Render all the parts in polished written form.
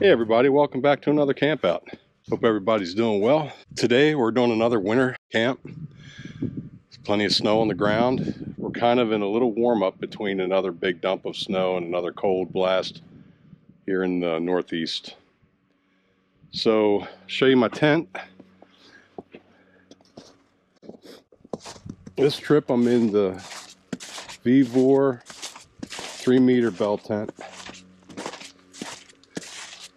Hey everybody, welcome back to another camp out. Hope everybody's doing well. Today we're doing another winter camp. There's plenty of snow on the ground. We're kind of in a little warm up between another big dump of snow and another cold blast here in the Northeast. So, show you my tent. This trip I'm in the Vevor 3-meter Bell Tent.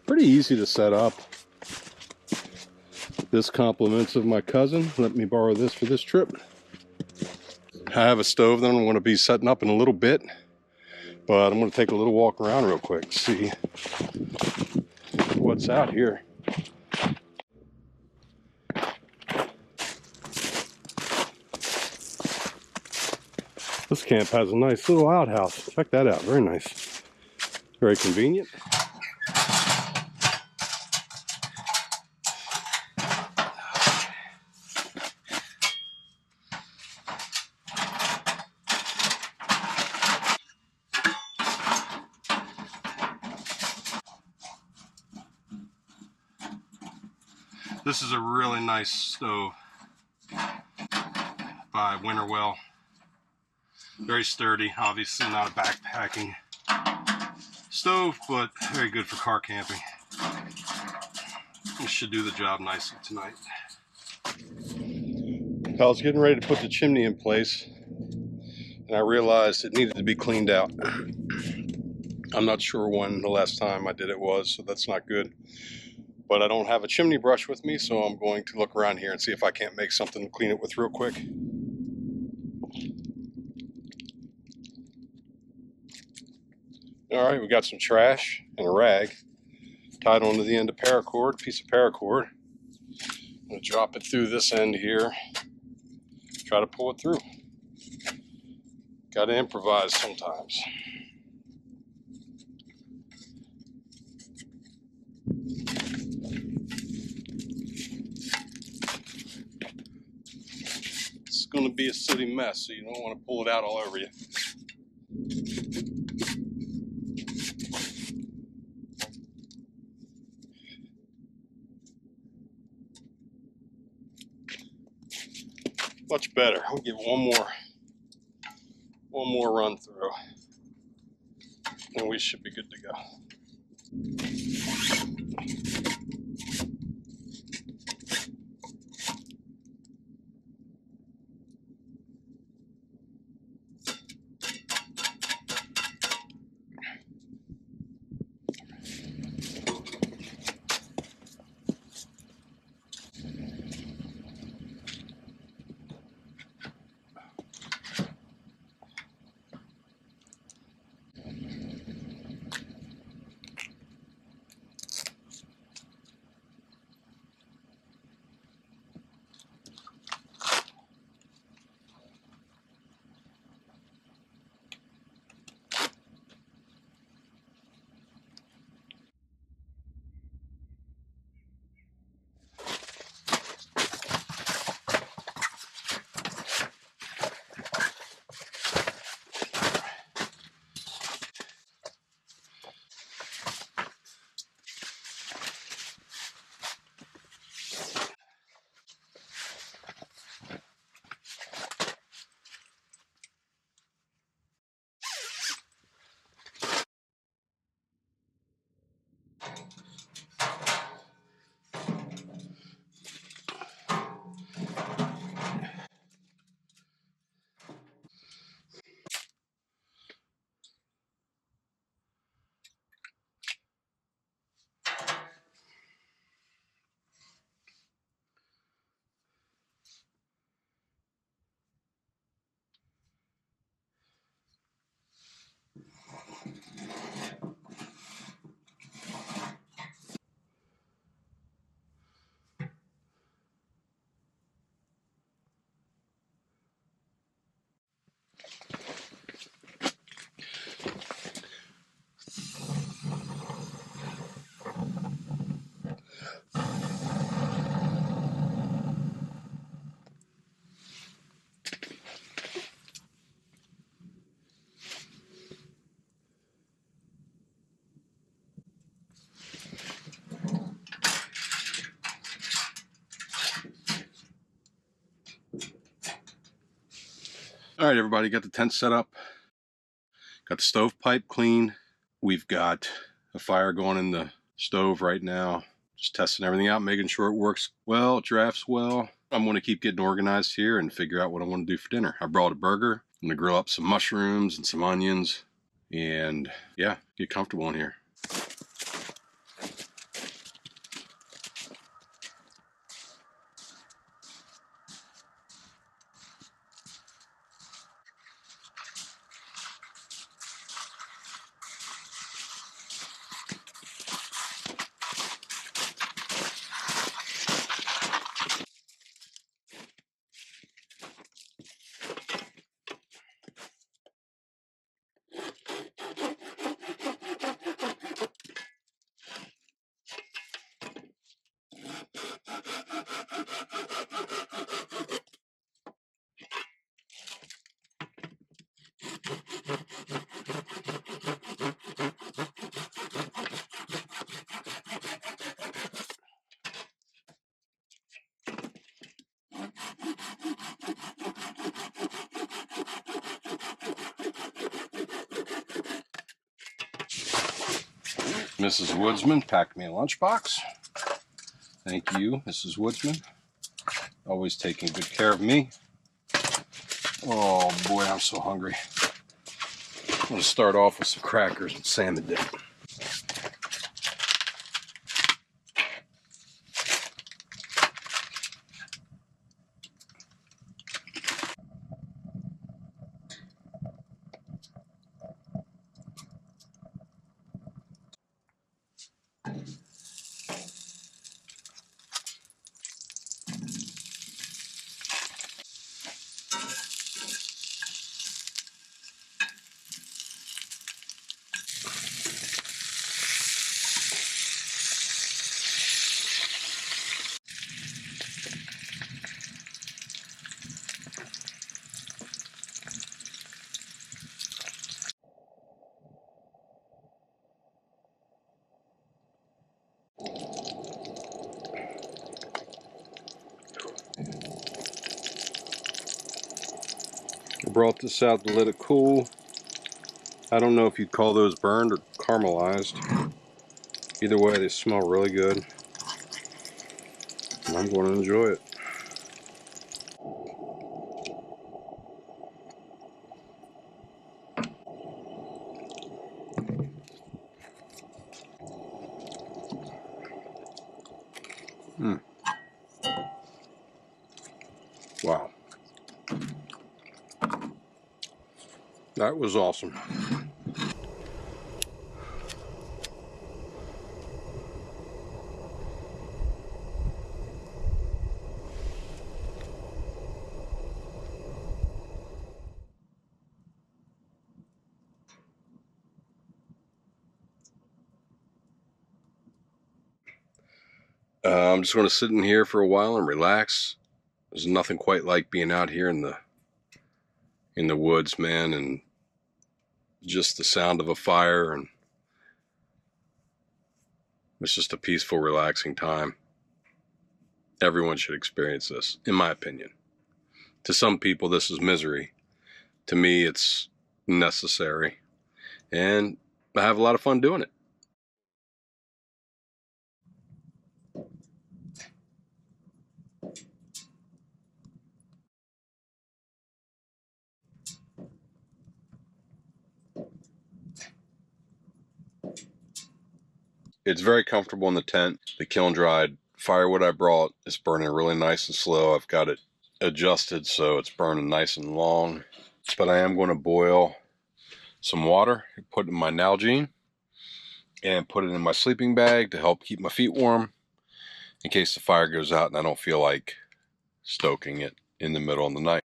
Pretty easy to set up. This compliments of my cousin. Let me borrow this for this trip. I have a stove that I'm going to be setting up in a little bit, but I'm going to take a little walk around real quick, see what's out here. This camp has a nice little outhouse. Check that out. Very nice. Very convenient. This is a really nice stove by Vevor Bell. Very sturdy, obviously not a backpacking stove, but very good for car camping. This should do the job nicely tonight. I was getting ready to put the chimney in place, and I realized it needed to be cleaned out. I'm not sure when the last time I did it was, so that's not good. But I don't have a chimney brush with me, so I'm going to look around here and see if I can't make something to clean it with real quick. Alright, we got some trash and a rag tied onto the end of paracord, piece of paracord. I'm going to drop it through this end here, try to pull it through. Got to improvise sometimes. It's going to be a sooty mess, so you don't want to pull it out all over you. Much better. We'll give one more run through, and we should be good to go. All right, everybody, got the tent set up. Got the stovepipe clean. We've got a fire going in the stove right now. Just testing everything out, making sure it works well, it drafts well. I'm going to keep getting organized here and figure out what I want to do for dinner. I brought a burger. I'm going to grill up some mushrooms and some onions. And yeah, get comfortable in here. Mrs. Woodsman packed me a lunchbox. Thank you, Mrs. Woodsman. Always taking good care of me. Oh boy, I'm so hungry. I'm going to start off with some crackers and salmon dip. I brought this out to let it cool. I don't know if you'd call those burned or caramelized. Either way, they smell really good. And I'm going to enjoy it. Wow. That was awesome. I'm just going to sit in here for a while and relax. There's nothing quite like being out here in the woods, man, and just the sound of a fire, and it's just a peaceful, relaxing time. Everyone should experience this, in my opinion. To some people, this is misery. To me, it's necessary, and I have a lot of fun doing it. It's very comfortable in the tent. The kiln dried firewood I brought is burning really nice and slow. I've got it adjusted so it's burning nice and long. But I am going to boil some water, put it in my Nalgene, and put it in my sleeping bag to help keep my feet warm in case the fire goes out and I don't feel like stoking it in the middle of the night.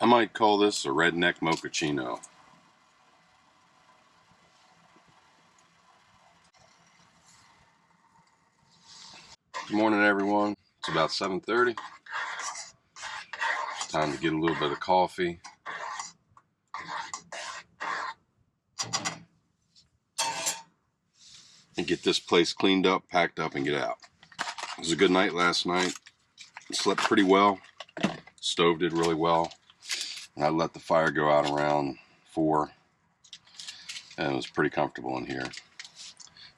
I might call this a redneck mochaccino. Good morning, everyone. It's about 7:30. It's time to get a little bit of coffee. And get this place cleaned up, packed up, and get out. It was a good night last night. Slept pretty well. Stove did really well. And I let the fire go out around 4. And it was pretty comfortable in here.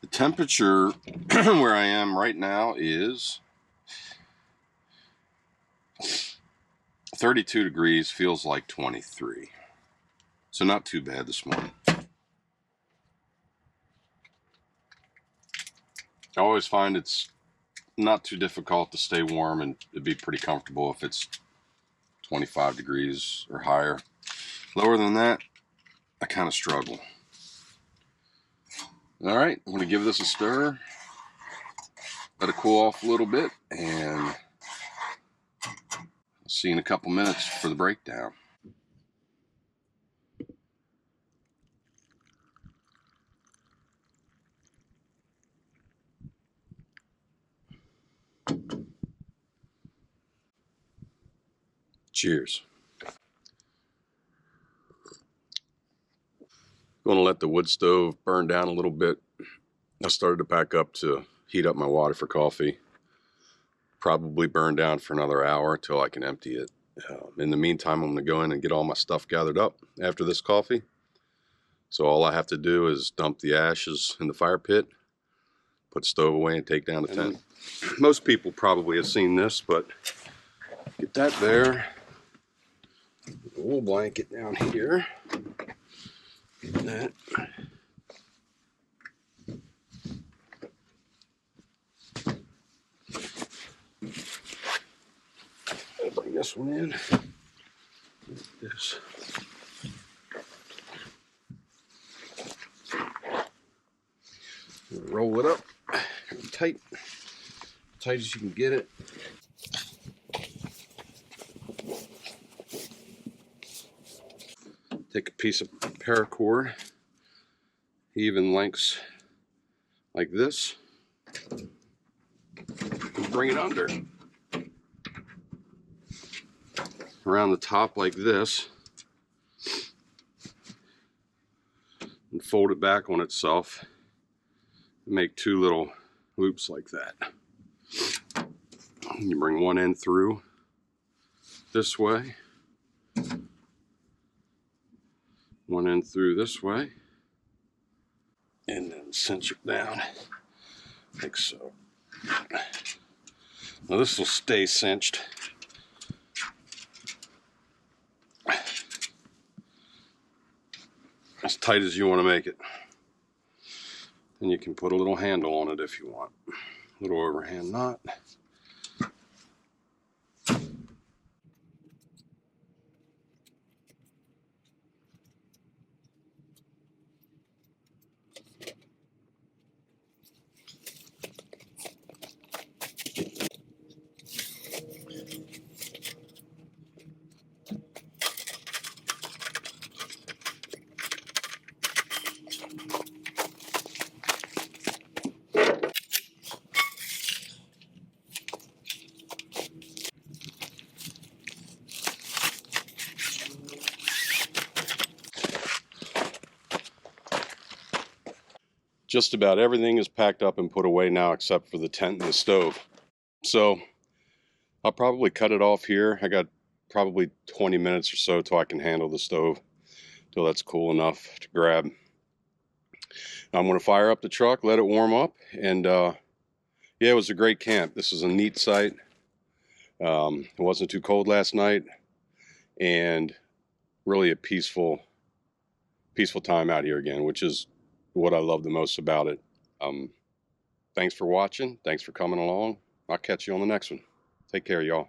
The temperature where I am right now is 32 degrees, feels like 23. So not too bad this morning. I always find it's not too difficult to stay warm, and it'd be pretty comfortable if it's 25 degrees or higher. Lower than that, I kind of struggle. All right, I'm going to give this a stir, let it cool off a little bit, and I'll see you in a couple minutes for the breakdown. Cheers. Going to let the wood stove burn down a little bit. I started to pack up to heat up my water for coffee. Probably burn down for another hour until I can empty it. In the meantime, I'm going to go in and get all my stuff gathered up after this coffee. So all I have to do is dump the ashes in the fire pit, put the stove away, and take down the tent. Most people probably have seen this, but get that there. A wool blanket down here. That. I'll bring this one in. This. Roll it up tight as you can get it. Take a piece of paracord, even lengths like this, and bring it under. Around the top like this, and fold it back on itself. Make 2 little loops like that. You bring one end through this way, one end through this way, and then cinch it down like so. Now this will stay cinched. As tight as you want to make it. And you can put a little handle on it if you want. A little overhand knot. Just about everything is packed up and put away now except for the tent and the stove. So I'll probably cut it off here. I got probably 20 minutes or so till I can handle the stove, till that's cool enough to grab. I'm going to fire up the truck, let it warm up, and yeah, it was a great camp. This is a neat site. It wasn't too cold last night, and really a peaceful time out here again, which is what I love the most about it. Thanks for watching. Thanks for coming along. I'll catch you on the next one. Take care, y'all.